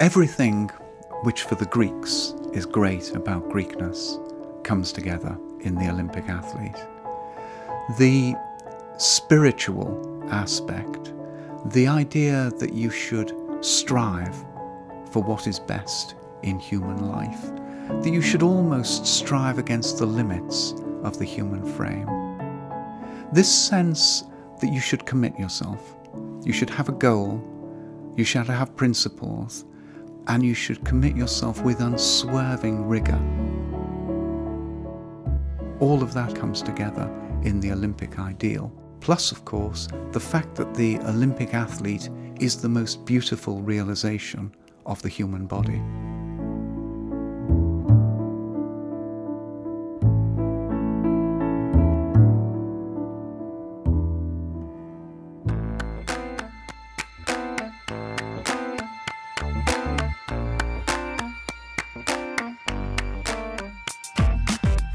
Everything which for the Greeks is great about Greekness comes together in the Olympic athlete. The spiritual aspect, the idea that you should strive for what is best in human life, that you should almost strive against the limits of the human frame. This sense that you should commit yourself, you should have a goal, you should have principles, and you should commit yourself with unswerving rigour. All of that comes together in the Olympic ideal. Plus, of course, the fact that the Olympic athlete is the most beautiful realisation of the human body.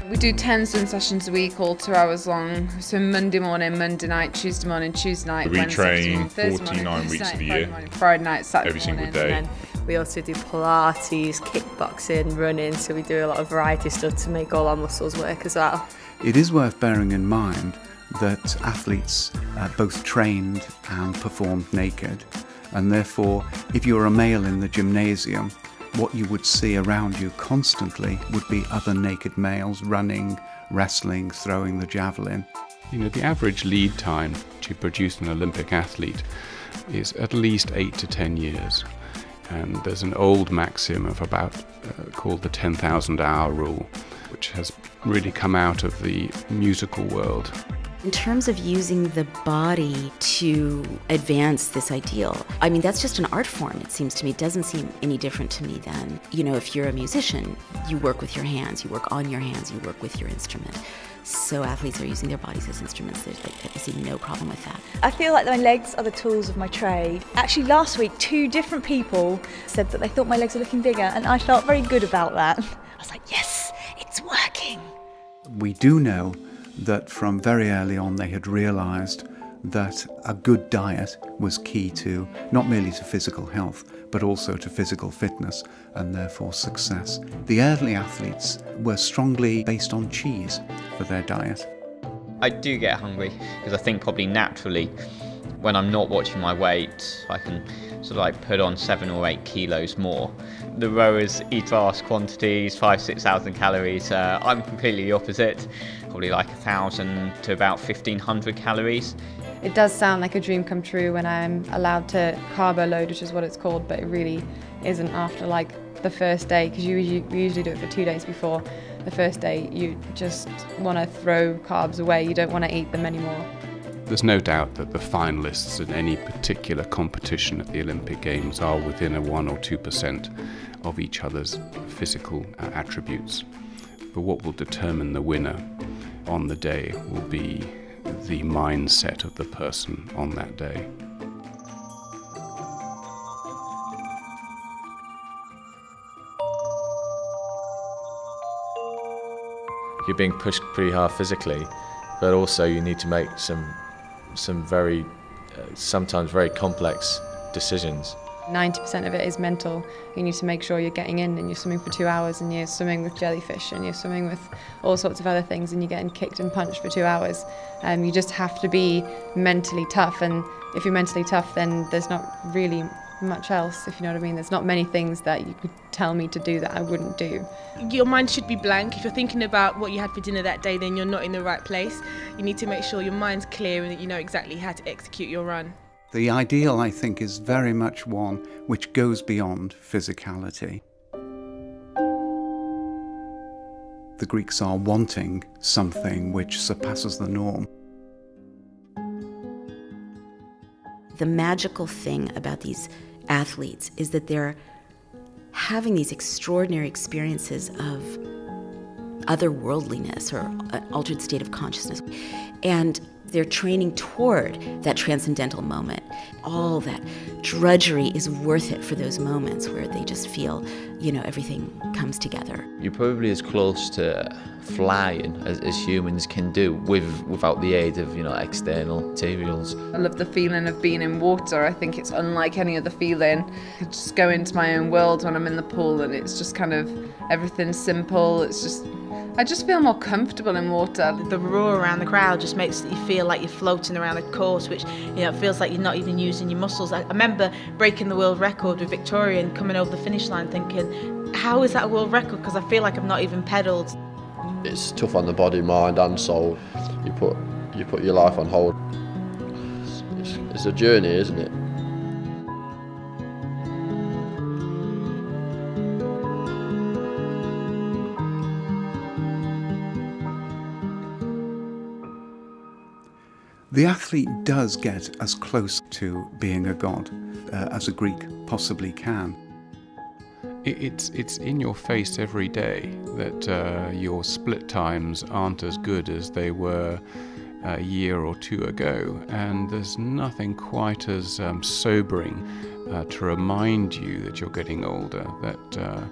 We do 10 swim sessions a week, all 2 hours long. We swim Monday morning, Monday night, Tuesday morning, Tuesday night, we Wednesday train afternoon, 49 weeks of the year, Friday night, Saturday every single morning. day. And then we also do Pilates, kickboxing, running, so we do a lot of variety stuff to make all our muscles work as well. It is worth bearing in mind that athletes both trained and performed naked, and therefore if you're a male in the gymnasium, what you would see around you constantly would be other naked males running, wrestling, throwing the javelin. You know, the average lead time to produce an Olympic athlete is at least 8 to 10 years. And there's an old maxim of about called the 10,000 hour rule, which has really come out of the musical world. In terms of using the body to advance this ideal, I mean, that's just an art form, it seems to me. It doesn't seem any different to me than, you know, if you're a musician, you work with your hands, you work on your hands, you work with your instrument. So athletes are using their bodies as instruments. I see no problem with that. I feel like my legs are the tools of my trade. Actually, last week, 2 different people said that they thought my legs were looking bigger, and I felt very good about that. I was like, yes, it's working. We do know that from very early on they had realised that a good diet was key to not merely to physical health but also to physical fitness and therefore success. The early athletes were strongly based on cheese for their diet. I do get hungry because I think probably naturally when I'm not watching my weight I can sort of like put on 7 or 8 kilos more. The rowers eat vast quantities, 5,000–6,000 calories. I'm completely the opposite, probably like 1,000 to about 1,500 calories. It does sound like a dream come true when I'm allowed to carbo load, which is what it's called, but it really isn't after like the first day, because we usually do it for 2 days before. The first day you just want to throw carbs away, you don't want to eat them anymore. There's no doubt that the finalists in any particular competition at the Olympic Games are within a 1 or 2% of each other's physical attributes. But what will determine the winner on the day will be the mindset of the person on that day. You're being pushed pretty hard physically, but also you need to make some very, sometimes very complex decisions. 90% of it is mental. You need to make sure you're getting in and you're swimming for 2 hours and you're swimming with jellyfish and you're swimming with all sorts of other things and you're getting kicked and punched for 2 hours. You just have to be mentally tough, and if you're mentally tough then there's not really much else, if you know what I mean. There's not many things that you could tell me to do that I wouldn't do. Your mind should be blank. If you're thinking about what you had for dinner that day, then you're not in the right place. You need to make sure your mind's clear and that you know exactly how to execute your run. The ideal, I think, is very much one which goes beyond physicality. The Greeks are wanting something which surpasses the norm. The magical thing about these athletes is that they're having these extraordinary experiences of otherworldliness or an altered state of consciousness. And They're training toward that transcendental moment. All that drudgery is worth it for those moments where they just feel, you know, everything comes together. You're probably as close to flying as humans can do without the aid of, you know, external materials. I love the feeling of being in water. I think it's unlike any other feeling. I just go into my own world when I'm in the pool, and it's just kind of, everything's simple. It's just, I just feel more comfortable in water. The roar around the crowd just makes you feel like you're floating around the course, which, you know, it feels like you're not even using your muscles. I remember breaking the world record with Victoria and coming over the finish line thinking, how is that a world record? Because I feel like I've not even pedalled. It's tough on the body, mind and soul. You put your life on hold. It's a journey, isn't it? The athlete does get as close to being a god as a Greek possibly can. It's in your face every day that your split times aren't as good as they were a year or two ago, and there's nothing quite as sobering to remind you that you're getting older, that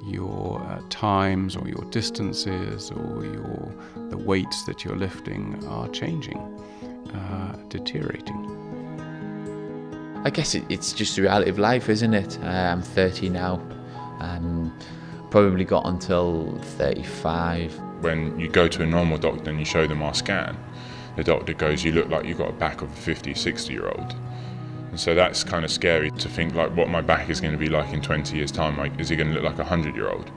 your times or your distances or the weights that you're lifting are changing, deteriorating. I guess it's just the reality of life, isn't it? I'm 30 now. Probably got until 35. When you go to a normal doctor and you show them our scan, the doctor goes, you look like you've got a back of a 50, 60-year-old. And so that's kind of scary to think like what my back is going to be like in 20 years' time. Like, is it going to look like a 100-year-old?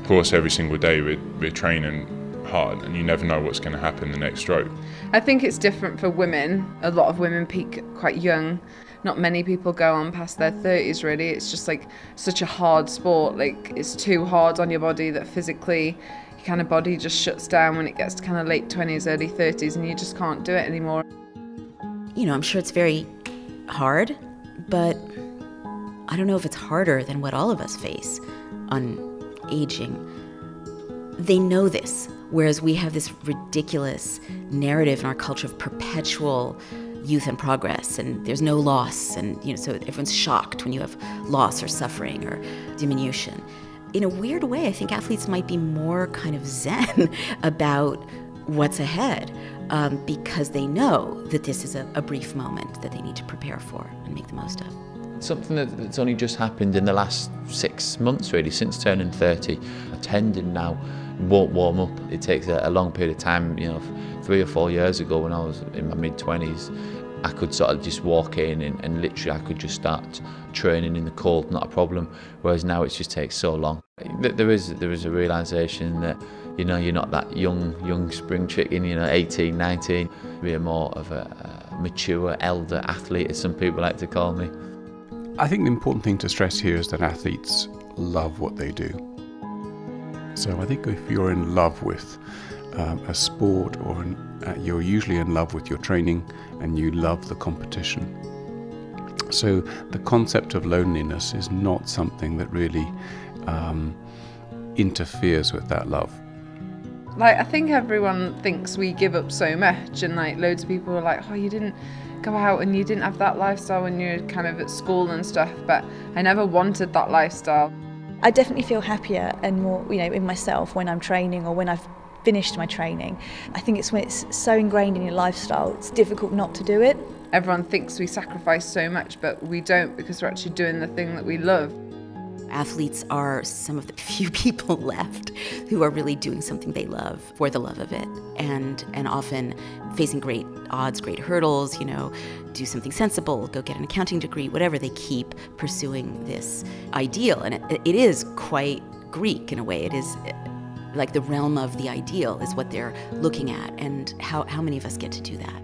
Of course, every single day we're training hard, and you never know what's going to happen the next stroke. I think it's different for women. A lot of women peak quite young. Not many people go on past their 30s really. It's just like such a hard sport. Like, it's too hard on your body that physically your kind of body just shuts down when it gets to kind of late 20s, early 30s, and you just can't do it anymore. You know, I'm sure it's very hard, but I don't know if it's harder than what all of us face on aging. They know this, whereas we have this ridiculous narrative in our culture of perpetual youth and progress, and there's no loss, and you know, so everyone's shocked when you have loss or suffering or diminution. In a weird way, I think athletes might be more kind of zen about what's ahead, because they know that this is a brief moment that they need to prepare for and make the most of. Something that's only just happened in the last 6 months really, since turning 30. A tendon now won't warm up. It takes a long period of time, you know. 3 or 4 years ago when I was in my mid-20s, I could sort of just walk in and literally I could just start training in the cold, not a problem, whereas now it just takes so long. There is a realisation that, you know, you're not that young spring chicken, you know, 18, 19, you're more of a mature, elder athlete, as some people like to call me. I think the important thing to stress here is that athletes love what they do. So I think if you're in love with a sport, or you're usually in love with your training and you love the competition. So the concept of loneliness is not something that really interferes with that love. Like, I think everyone thinks we give up so much, and like loads of people are like, oh, you didn't go out and you didn't have that lifestyle when you were kind of at school and stuff, but I never wanted that lifestyle. I definitely feel happier and more, you know, in myself when I'm training or when I've finished my training. I think it's when it's so ingrained in your lifestyle, it's difficult not to do it. Everyone thinks we sacrifice so much, but we don't, because we're actually doing the thing that we love. Athletes are some of the few people left who are really doing something they love for the love of it, and often facing great odds, great hurdles, you know, do something sensible, go get an accounting degree, whatever. They keep pursuing this ideal, and it is quite Greek in a way. It is like the realm of the ideal is what they're looking at, and how many of us get to do that?